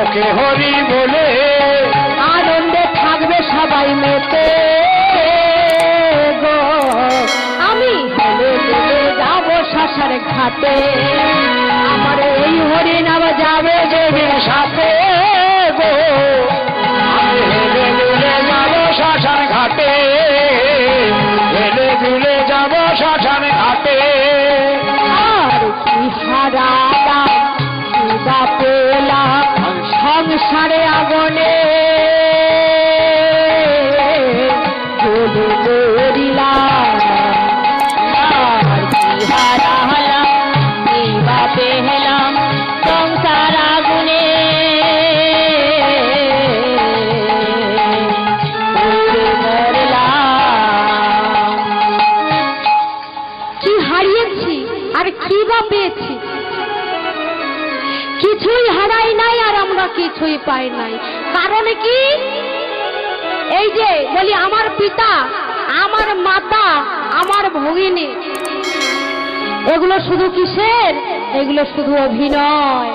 মুখে হরি বলে আনন্দে থাকবে সবাই মেতে গো। আমি হেলে দুলে যাব শ্মশান ঘাটে, আমার এই হরি নাম যাবে দেবীর সাথে গো। আমি হেলে দুলে যাব শ্মশান ঘাটে, হেলে দুলে যাব শ্মশান ঘাটে। আর কি হারালাম কি বা পেলাম সংসারে আগুনে জ্বলে মরিলাম। আর কি হারালাম কি বা পেলাম সংসার আগুনে জ্বলে মরলাম। কি হারিয়েছি আর কি বা পেয়েছি? কিছুই হারাই নাই আর আমরা কিছুই পাই নাই। কারণ কি? এই যে বলি আমার পিতা, আমার মাতা, আমার ভগিনী, এগুলো শুধু কিসের? এগুলো শুধু অভিনয়।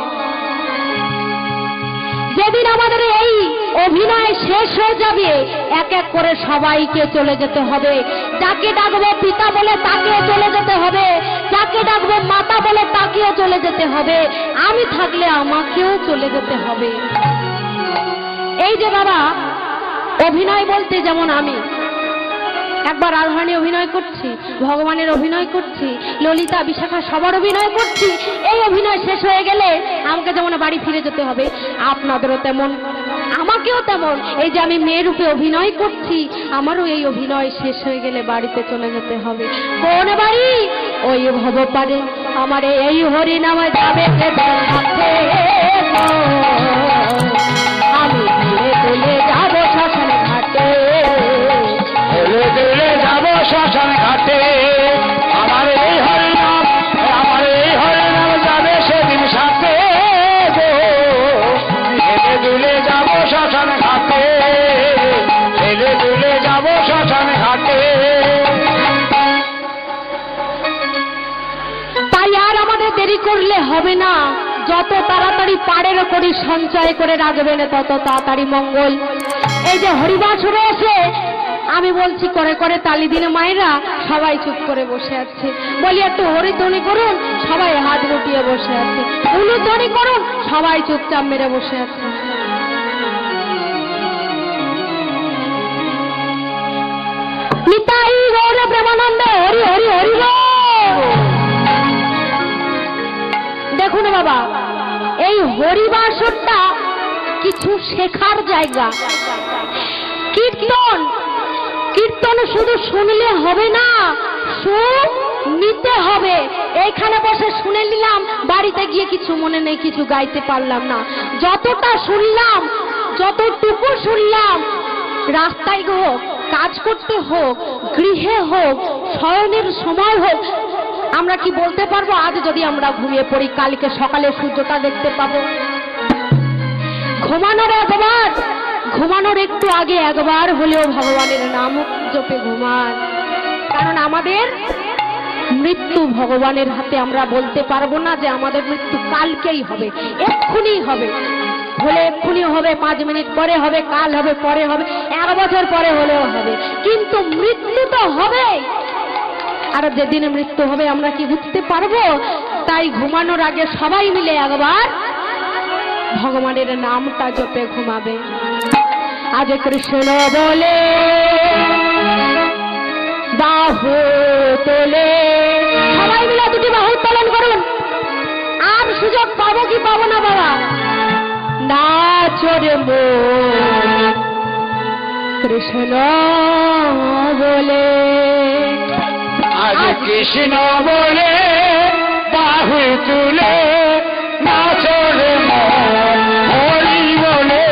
যেদিন আমাদের এই অভিনয় শেষ হয়ে যাবে, এক এক করে সবাইকে চলে যেতে হবে। যাকে ডাকবো পিতা বলে তাকেও চলে যেতে হবে, যাকে ডাকবো মাতা বলে তাকেও চলে যেতে হবে, আমি থাকলে আমাকেও চলে যেতে হবে। এই যে বাবা অভিনয় বলতে, যেমন আমি একবার রাধারানী অভিনয় করছি, ভগবানের অভিনয় করছি, ললিতা বিশাখা সবার অভিনয় করছি। এই অভিনয় শেষ হয়ে গেলে আমাকে যেমন বাড়ি ফিরে যেতে হবে, আপনাদেরও তেমন আমাকেও তেমন। এই যে আমি মেয়ে রূপে অভিনয় করছি, আমারও এই অভিনয় শেষ হয়ে গেলে বাড়িতে চলে যেতে হবে। কোন বাড়ি? ওই ভব পারে আমার এই হরি নামে যাবে আমি ধীরে ধীরে যাবো শ্মশান ঘাটে, হেলে দুলে যাব শ্মশান ঘাটে। আমার এই হরি নাম, আমার এই হরি নাম যাবে সেদিন সাথে গো। হেলে দুলে যাব শ্মশান ঘাটে, হেলে দুলে যাব শ্মশান ঘাটে। তাই আর আমাদের দেরি করলে হবে না। যত তাড়াতাড়ি পাড়ের করি সঞ্চয় করে রাখবেন তত তাড়াতাড়ি মঙ্গল। এই যে হরিবাসরে এসে আমি বলছি করে করে তালি দিলে মায়েরা সবাই চুপ করে বসে আছে। বলি একটু হরিধ্বনি করুন, সবাই হাত গুটিয়ে বসে আছে। উলুধ্বনি করুন, সবাই চুপচাপ মেরে বসে আছে। নিতাই গৌর প্রেমানন্দ হরি হরি হরি বল। দেখুন বাবা, এই হরিবাসরটা কিছু শেখার জায়গা। কীর্তন, কীর্তন শুধু শুনলে হবে না, নিতে হবে। এইখানে বসে শুনে নিলাম, বাড়িতে গিয়ে কিছু মনে নেই, কিছু গাইতে পারলাম না। যতটা শুনলাম, যতটুকু শুনলাম, রাস্তায় হোক, কাজ করতে হোক, গৃহে হোক, শয়নের সময় হোক, আমরা কি বলতে পারবো আজ যদি আমরা ঘুমিয়ে পড়ি কালকে সকালে সূর্যটা দেখতে পাবো? ঘুমানোর একটু আগে একবার হলেও ভগবানের নাম জপে ঘুমান। কারণ আমাদের মৃত্যু ভগবানের হাতে। আমরা বলতে পারবো না যে আমাদের মৃত্যু কালকেই হবে, এক্ষুনি হবে। হলে এক্ষুনি হবে, 5 মিনিট পরে হবে, কাল হবে, পরে হবে, 1 বছর পরে হলেও হবে, কিন্তু মৃত্যু তো হবে। আর যেদিন মৃত্যু হবে আমরা কি বুঝতে পারবো? তাই ঘুমানোর আগে সবাই মিলে একবার ভগবানের নামটা জপে ঘুমাবে। আজ কৃষ্ণ বলে বাহু তোলে, সবাই মিলে দুটি বাহু তোলন করুন। আর সুযোগ পাবো কি পাবো না বাবা? নাচরে মন কৃষ্ণ বলে, আজ কৃষ্ণ বলে বাহু তুলে নাচরে মন হরি বলে।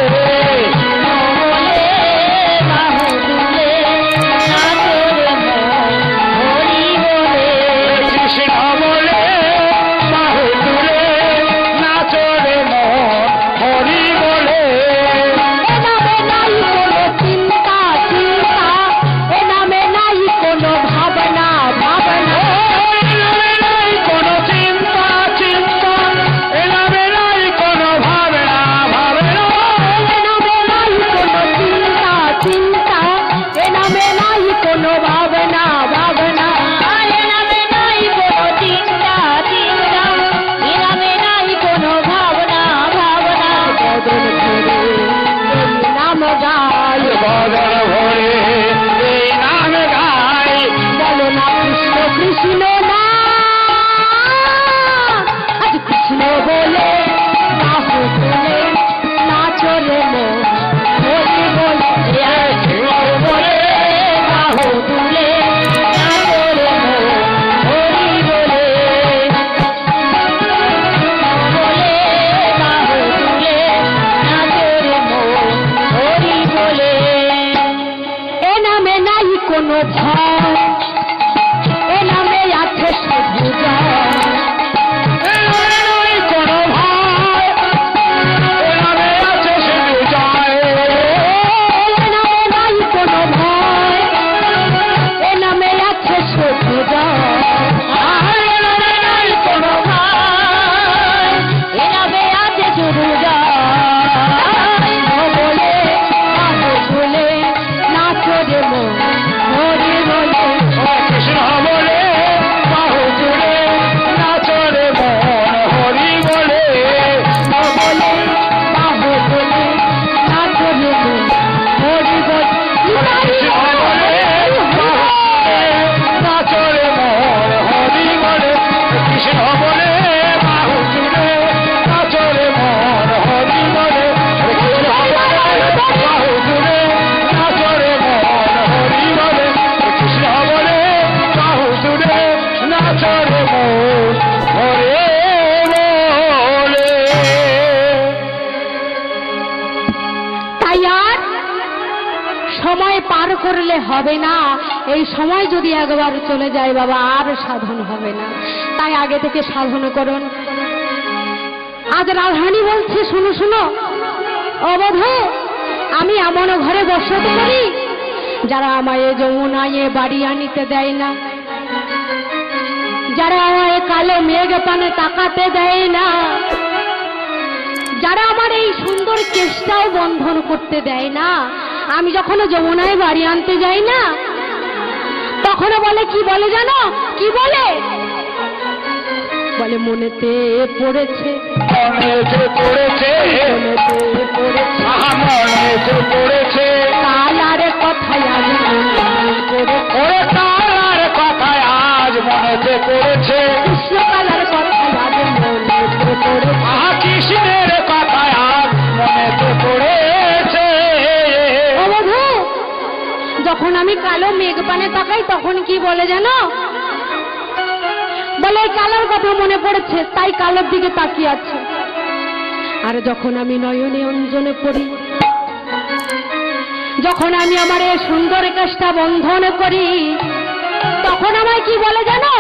কোনো ভয়, এ নামে আছে শুধু জয়। এ নামে নাই কোনো ভয়, এ নামে আছে শুধু জয়। এ নামে নাই কোনো ভয়, এ নামে আছে শুধু জয়। এ নামে নাই কোনো ভয়, এ নামে আছে শুধু জয়। বলে আহ বলে নাচো রে মন, হরি বলে কৃষ্ণ বলে বাহু জুড়ে নাচো রে মন, হরি বলে বলে বাহু বলে নাচো রে মন, হরি বলে। কৃষ্ণ বলে নাচো রে মন, হরি বলে। কৃষ্ণ বলে বাহু জুড়ে নাচো রে মন, হরি বলে। কৃষ্ণ বলে বাহু জুড়ে নাচো রে মন, হরি বলে। কৃষ্ণ বলে বাহু জুড়ে নাচো রে মন, হরি বলে। তাই আর সময় পার করলে হবে না, এই সময় যদি একবার চলে যায় বাবা আর সাধন হবে না। তাই আগে থেকে সাধন করুন। আজ রাধারানী বলছে, শোনো শোনো অবধ, আমি এমন ঘরে বসত করি যারা আমায় যমুনায় বাড়ি আনিতে দেয় না, যারা আমায় কালো মেঘ পানে তাকাতে দেয় না, যারা আমার এই সুন্দর কেশটাও বন্ধন করতে দেয় না। আমি যখন যমুনায় বাড়ি আনতে যাই না, তখন বলে, কি বলে জানো, কি বলে? বলে মনেতে পড়েছে, মনেতে পড়েছে, মনেতে পড়েছে, মনেতে পড়েছে, কালার কথায় আজ মনে পড়েছে, ওরে তার কথায় আজ মনেতে পড়েছে, কৃষ্ণ কালার কথায় আজ মনেতে পড়েছে। কৃষ্ণের কথায় আজ মনেতে পড়েছে। ও বধূ, যখন আমি কালো মেঘ পানে তাকাই তখন কি বলে জানো? বলে এই কালোর কথা মনে পড়েছে, তাই কালোর দিকে তাকিয়ে আছে। আর যখন আমি নয়নে অঞ্জনে পড়ি, যখন আমি আমার এই সুন্দর কাজটা বন্ধন করি, তখন আমায় কি বলে জানো?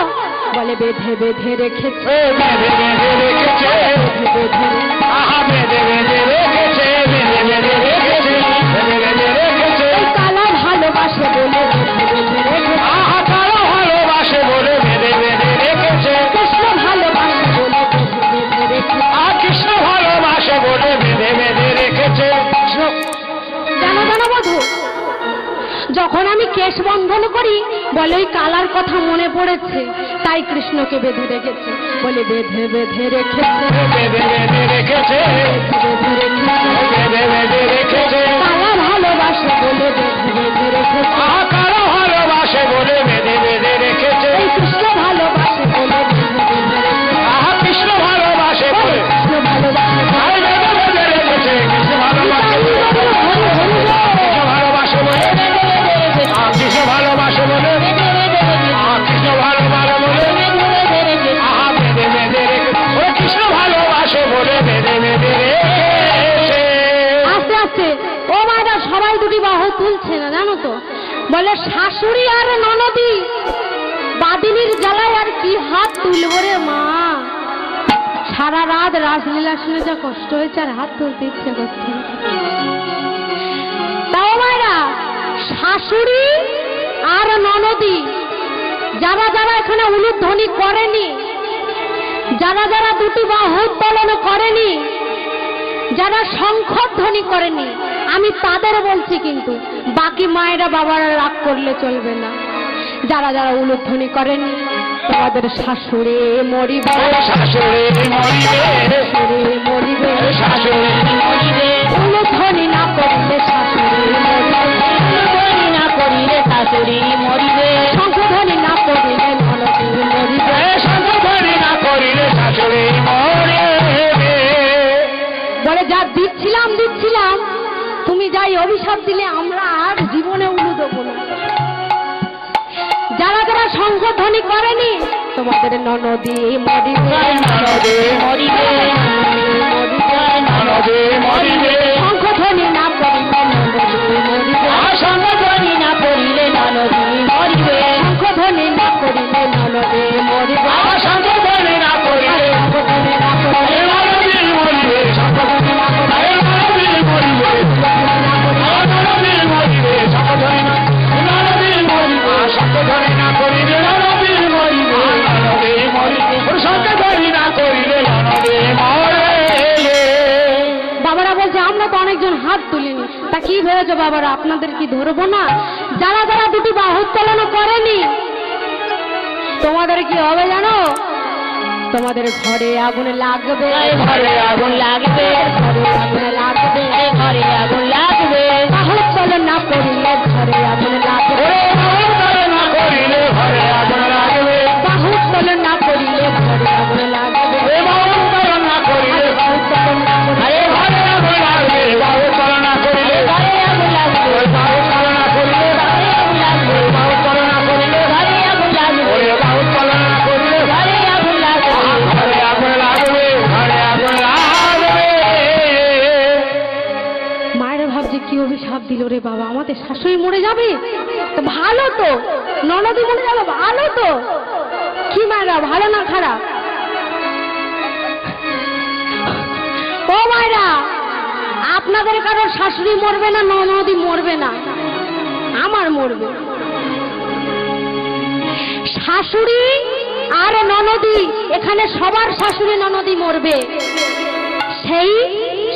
বলে বেঁধে বেঁধে রেখেছে, বেঁধে বেঁধে রেখেছে, বেঁধে বেঁধে রেখেছে, বেঁধে বেঁধে রেখেছে, বেঁধে বেঁধে রেখেছে। এই কালা ভালোবাসে বলে বেঁধে বেঁধে রেখেছে, কারো ভালোবাসে বলে বেঁধে বেঁধে রেখেছে, কৃষ্ণ ভালোবাসে বলে বেঁধে বেঁধে রেখেছে। কৃষ্ণ ভালোবাসে বলে বেঁধে বেঁধে রেখেছে। জানো জানো বধূ, যখন আমি কেশ বন্ধন করি বলে ওই কালার কথা মনে পড়েছে, তাই কৃষ্ণকে বেঁধে রেখেছে। বলে বেঁধে বেঁধে রেখেছে, বেঁধে বেঁধে রেখেছে, বেঁধে রেখেছে, বেঁধে বেঁধে রেখেছে। কালা ভালোবাসে বলে বেঁধে বেঁধে রেখেছে, কারো ভালোবাসে বলে বেঁধে বেঁধে রেখেছে, এই কৃষ্ণ ভালোবাসে বলে বেঁধে বেঁধে রেখেছে, কৃষ্ণ ভালোবাসে বলে কৃষ্ণ ভালোবাসে বলে। বেঁধে বেঁধে রেখেছে। কৃষ্ণ ভালোবাসে বলে, কৃষ্ণ ভালোবাসে বলে, কৃষ্ণ ভালোবাসে বলে, কৃষ্ণ ভালোবাসে বলে, বেঁধে বেঁধে রেখেছে। কৃষ্ণ ভালোবাসে বলে বেঁধে বেঁধে রেখেছে। আস্তে আস্তে ও মায়েরা সবাই দুটি বাহু তুলছে না, জানো তো? বলে শাশুড়ি আর ননদি বাদিনীর জ্বালায় আর কি হাত তুলবো রে মা। সারা রাত রাসলীলা শুনে যা কষ্ট হয়েছে আর হাত তুলতে ইচ্ছে করছে না। তাও মায়েরা শাশুড়ি আর ননদি যারা যারা এখানে উলুধ্বনি করেনি, যারা যারা দুটি বাহু উত্তোলন করেনি, যারা শঙ্খধ্বনি করেনি, আমি তাদের বলছি, কিন্তু বাকি মায়েরা বাবারা রাগ করলে চলবে না। যারা যারা উলুধ্বনি করেনি তোমাদের শাশুড়ি মরিবে, শাশুড়ি মরিবে, শাশুড়ি মরিবে, শাশুড়ি মরিবে, উলুধ্বনি না করিলে শাশুড়ি মরিবে, উলুধ্বনি না করিলে শাশুড়ি মরিবে, শঙ্খধ্বনি না করিলে ননদি মরিবে, শঙ্খধ্বনি না করিলে শাশুড়ি মরিবে। বলে যা দিচ্ছিলাম দিচ্ছিলাম, তুমি যাই অভিশাপ দিলে আমরা আর জীবনে উলু দেবো না। যারা যারা শঙ্খধ্বনি করেনি তোমাদের ননদি মরিবে, ননদে মরিবে, ননদে মরিবে, শঙ্খধ্বনি না করিলে ননদি মরিবে, শঙ্খধ্বনি না করিলে ননদে তা কি ভেবেছো বাবারা, আপনাদের কি ধরবো না? যারা যারা দুটি বাহু উত্তোলন করেনি তোমাদের কি হবে জানো? তোমাদের ঘরে আগুন লাগবে, ঘরে আগুন লাগবে, ঘরে আগুন লাগবে, ঘরে আগুন লাগবে। বাহু উত্তোলন না করিলে ঘরে আগুন লাগবে, না করিলে ঘরে আগুন লাগবে, বাহু উত্তোলন না করিলে ঘরে আগুন লাগবে, না করিলে বাহু উত্তোলন না করিলে ঘরে আগুন লাগবে, বাহু চালনা করিলে ঘরে আগুন লাগবে, বাহু চালনা করিলে ঘরে আগুন লাগবে, বাহু চালনা করিলে ঘরে আগুন লাগবে, বাহু চালনা করিলে ঘরে আগুন লাগবে। ঘরে আগুন লাগবে, ঘরে আগুন লাগবে। মায়ের ভাবছে কি অভিশাপ দিল রে বাবা, আমাদের শাশুড়ি মরে যাবে, তো ভালো তো, ননদি মরে যাবে, ভালো তো। কি মায়েরা, ভালো না খারাপ? ও মায়েরা, আপনাদের কারোর শাশুড়ি মরবে না, ননদি মরবে না, আমার মরবে। শাশুড়ি আর ননদি, এখানে সবার শাশুড়ি ননদি মরবে সেই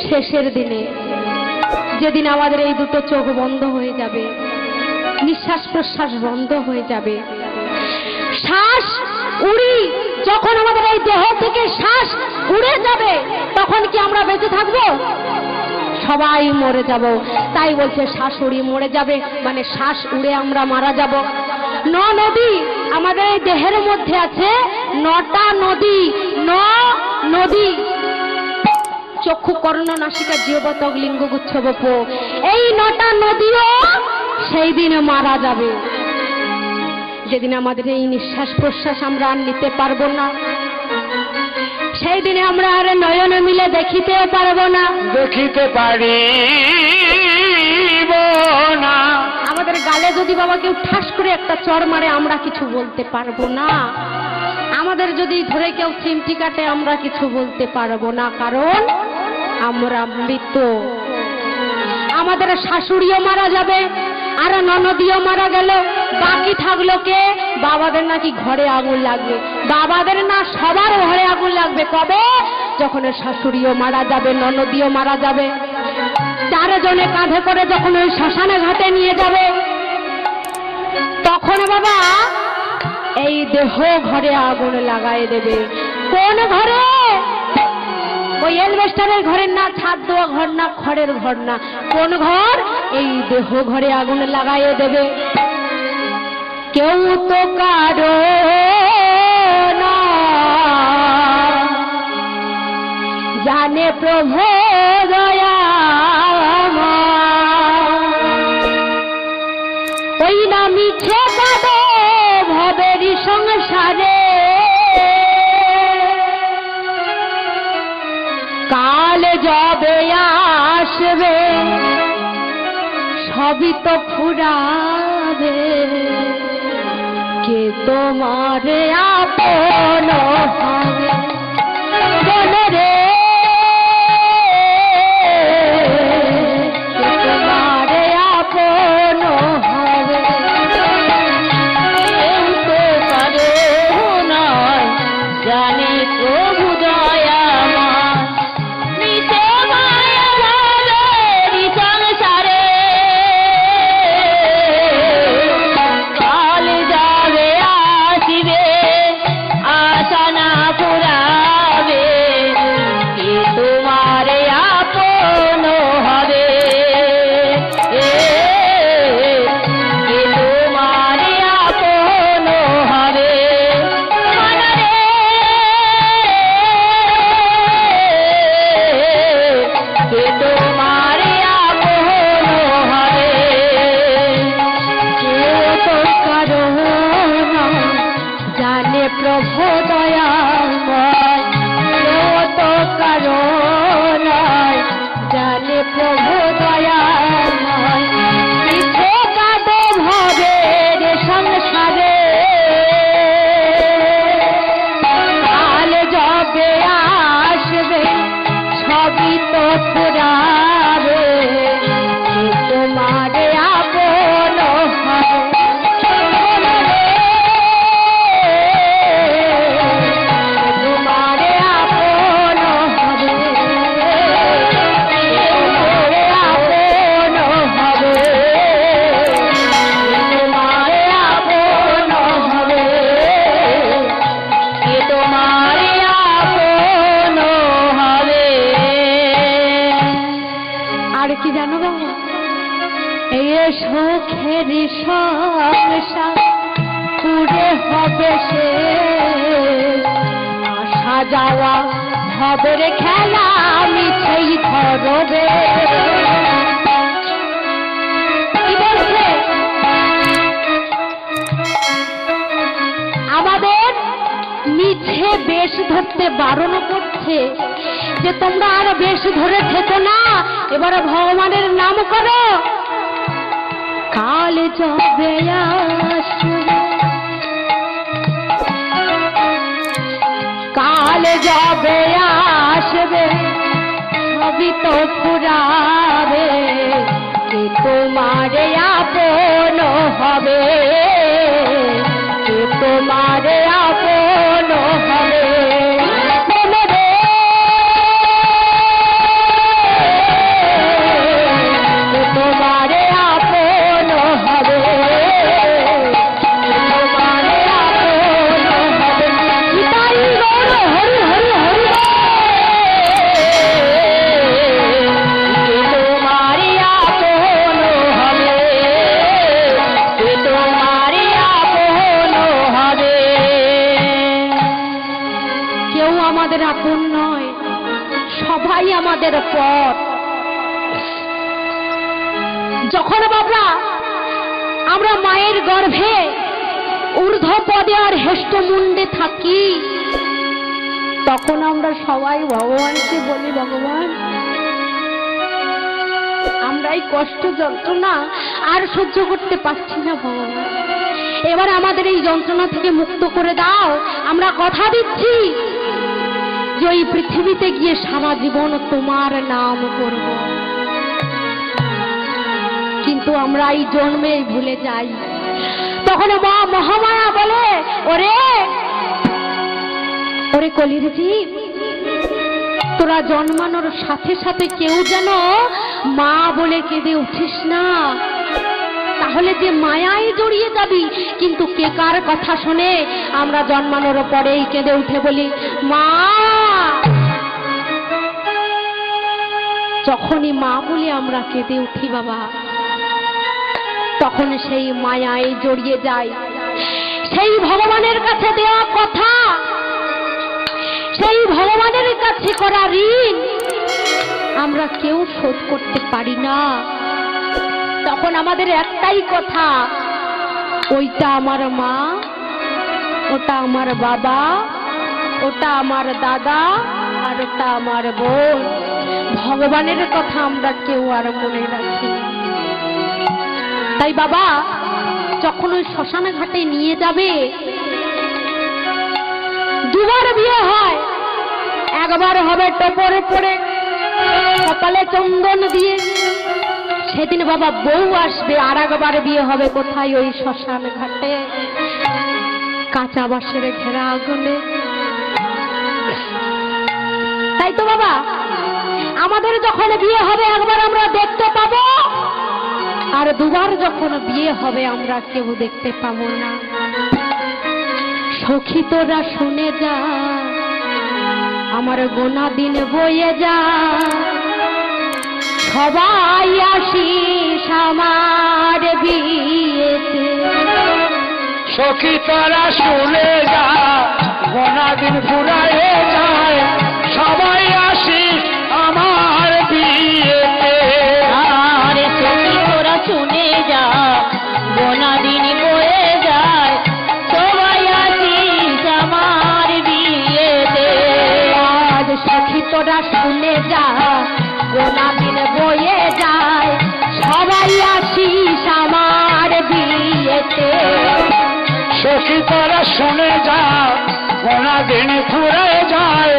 শেষের দিনে, যেদিন আমাদের এই দুটো চোখ বন্ধ হয়ে যাবে, নিঃশ্বাস প্রশ্বাস বন্ধ হয়ে যাবে, শ্বাস উড়ি যখন আমাদের এই দেহ থেকে শ্বাস উড়ে যাবে, তখন কি আমরা বেঁচে থাকবো? সবাই মরে যাব। তাই বলছে শাশুড়ি মরে যাবে মানে শ্বাস উড়ে আমরা মারা যাব। নদী আমাদের এই দেহের মধ্যে আছে 9টা নদী, নদী, চক্ষু কর্ণ নাসিকা জিহ্বা লিঙ্গ গুচ্ছ বপ, এই 9টা নদীও সেই দিনে মারা যাবে, যেদিন আমাদের এই নিঃশ্বাস প্রশ্বাস আমরা আর নিতে পারবো না, সেই দিনে আমরা আর নয়ন মিলে দেখিতেও পারবো না, দেখিতে পারি না। আমাদের গালে যদি বাবা কেউ ঠাস করে একটা চড় মারে আমরা কিছু বলতে পারবো না, আমাদের যদি ধরে কেউ চিমটি কাটে আমরা কিছু বলতে পারবো না, কারণ আমরা মৃত। আমাদের শাশুড়িও মারা যাবে আর ননদিও মারা গেল, বাকি থাকলো কে? বাবাদের নাকি ঘরে আগুন লাগবে, বাবাদের না সবার ঘরে আগুন লাগবে। কবে? যখন শাশুড়িও মারা যাবে, ননদিও মারা যাবে, 4 জনে কাঁধে করে যখন ওই শ্মশানে ঘাটে নিয়ে যাবে, তখন বাবা এই দেহ ঘরে আগুন লাগাই দেবে। কোন ঘরে? ওই এলবেস্টারের ঘরের না, ছাদ দেওয়া ঘর না, খড়ের ঘর না, কোন ঘর? এই দেহ ঘরে আগুন লাগাইয়ে দেবে। কেউ তো কারো না জানে প্রভু দয়াময়, ওই না মিছে কাঁদো ভবেরই সংসারে, কাল যবে আসবে সবই তো ফুরাবে, কে তোমার আপন হবে বলো রে, কে তোমার আপন হবে, কেউ তো কারো নয় জানে প্রভু দয়াময়, মিছে মায়া ভাবেরই সংসারে, কাল যাবে আসিবে আশা না ফুরাবে, এই সুখের সংসার পুরে হবে সে আসা যাওয়া হবে রে খেলা মিছেই ধরবে। কি বলছে? আমাদের মিছে বেশ ধরতে বারণ করছে যে তোমরা আর বেশ ধরে থেকো না, এবারে ভগবানের নাম করো। কাল যাবে আসবে, কাল যাবে আসবে, সবই তো ফুরাবে, কে তোমার আপন হবে, কে তোমার আপন হবে। আপন নয়, সবাই আমাদের পর। যখন বাবা আমরা মায়ের গর্ভে ঊর্ধ্ব পদে আর হেষ্ট মুন্ডে থাকি, তখন আমরা সবাই ভগবানকে বলি, ভগবান আমরা এই কষ্ট যন্ত্রণা আর সহ্য করতে পারছি না, ভগবান এবার আমাদের এই যন্ত্রণা থেকে মুক্ত করে দাও। আমরা কথা দিচ্ছি যে ওই পৃথিবীতে গিয়ে সারা জীবন তোমার নাম করব, কিন্তু আমরা এই জন্মেই ভুলে যাই। তখন মা মহামায়া বলে, ওরে ওরে কলির জীব, তোরা জন্মানোর সাথে সাথে কেউ যেন মা বলে কেঁদে উঠিস না, তাহলে যে মায়ায় জড়িয়ে যাবি। কিন্তু কে কার কথা শুনে আমরা জন্মানোর পরেই কেঁদে উঠে বলি মা। যখনই মা বলে আমরা কেঁদে উঠি বাবা, তখন সেই মায়ায় জড়িয়ে যায়। সেই ভগবানের কাছে দেওয়া কথা, সেই ভগবানের কাছে করা ঋণ আমরা কেউ শোধ করতে পারি না। তখন আমাদের একটাই কথা, ওইটা আমার মা, ওটা আমার বাবা, ওটা আমার দাদা, আর ওটা আমার বোন। ভগবানের কথা আমরা কেউ আর মনে রাখি। তাই বাবা যখন ওই শ্মশান ঘাটে নিয়ে যাবে, দুবার বিয়ে হয়, একবার হবে টোপরে পড়ে কপালে চন্দন দিয়ে, সেদিন বাবা বউ আসবে। আর একবার বিয়ে হবে কোথায়? ওই শ্মশান ঘাটে কাঁচা বাঁশের ঘেরা আগুনে। তাই তো বাবা আমাদের যখন বিয়ে হবে একবার আমরা দেখতে পাবো, আর দুবার যখন বিয়ে হবে আমরা কেউ দেখতে পাবো না। সখী তোরা শুনে যা, আমার গোনা দিন বয়ে যা, সবাই আসিস আমার বিয়েতে। সখী তোরা শুনে যা, গোনা দিন ফুরায়ে যায়, সবাই আসিস আমার বিয়েতে। আরে সখী তোরা শুনে যা, গোনা দিন বয়ে যায়, সবাই আসিস আমার বিয়েতে। আজ সখী তোরা শুনে যা, গোনা দিন বয়ে যায়, সবাই আসিস আমার বিয়েতে। সখী তোরা শুনে যা, গোনা দিন ফুরায়ে যায়,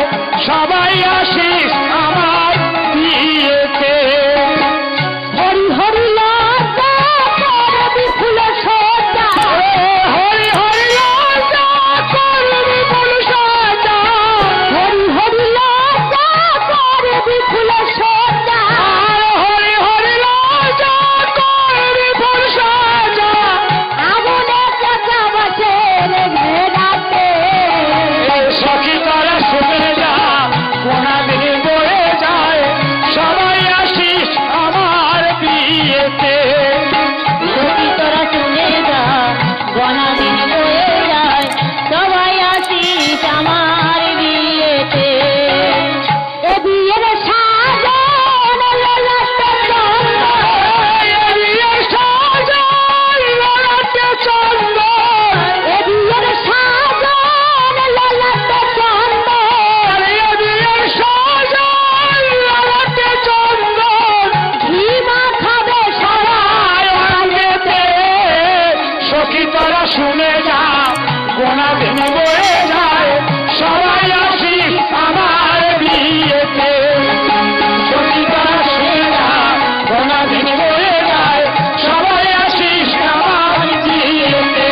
সবাই আসিস আমার বিয়েতে। হরি হরি লজ্জা করবি ফুল সজ্জা, হরি হরি লজ্জা করবি ফুল সজ্জা, হরি হরি লজ্জা করবি ফুল সজ্জা, হরি হরি লজ্জা করবি ফুল সজ্জা। আগুনে পচা বাঁশের ঘেরাতে। সখী তোরা শুনে যা, গোনা দিন বয়ে যায়, গোনা দিন বয়ে যায় সবাই আসিস আমার বিয়েতে সখী তোরা শুনে যা গোনা দিন বয়ে যায় সবাই আসিস আমার বিয়েতে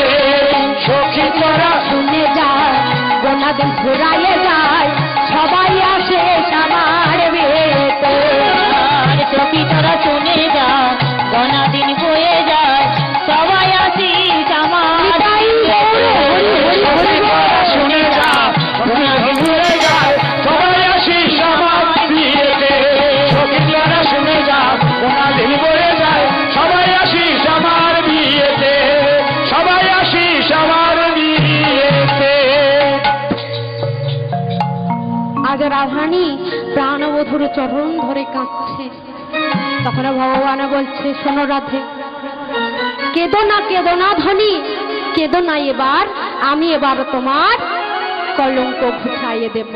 সখী তোরা শুনে যায় গোনা দিন ফুরাইয়ে যায় সবাই আসে আমার বিয়েতে সখী তোরা শুনে যা গোনা দিন বয়ে যায় সবাই আসিস আমার নিতাই গৌর হরি হরি হরি বল। শুনে যা গোনা দিন বয়ে যায় সবাই আসিস আমার বিয়েতে সখী তোরা শুনে যা গোনা দিন বয়ে যায় সবাই আসিস আমার বিয়েতে সবাই আসিস আমার বিয়েতে। আজ রাধারানী প্রাণবধূর চরণ ধরে কাঁদছে, তখন ভগবান বলছে, শোনো রাধে, কেঁদো না ধনী, কেঁদো না, এবার আমি এবার তোমার কলঙ্ক ঘুচাইয়ে দেব।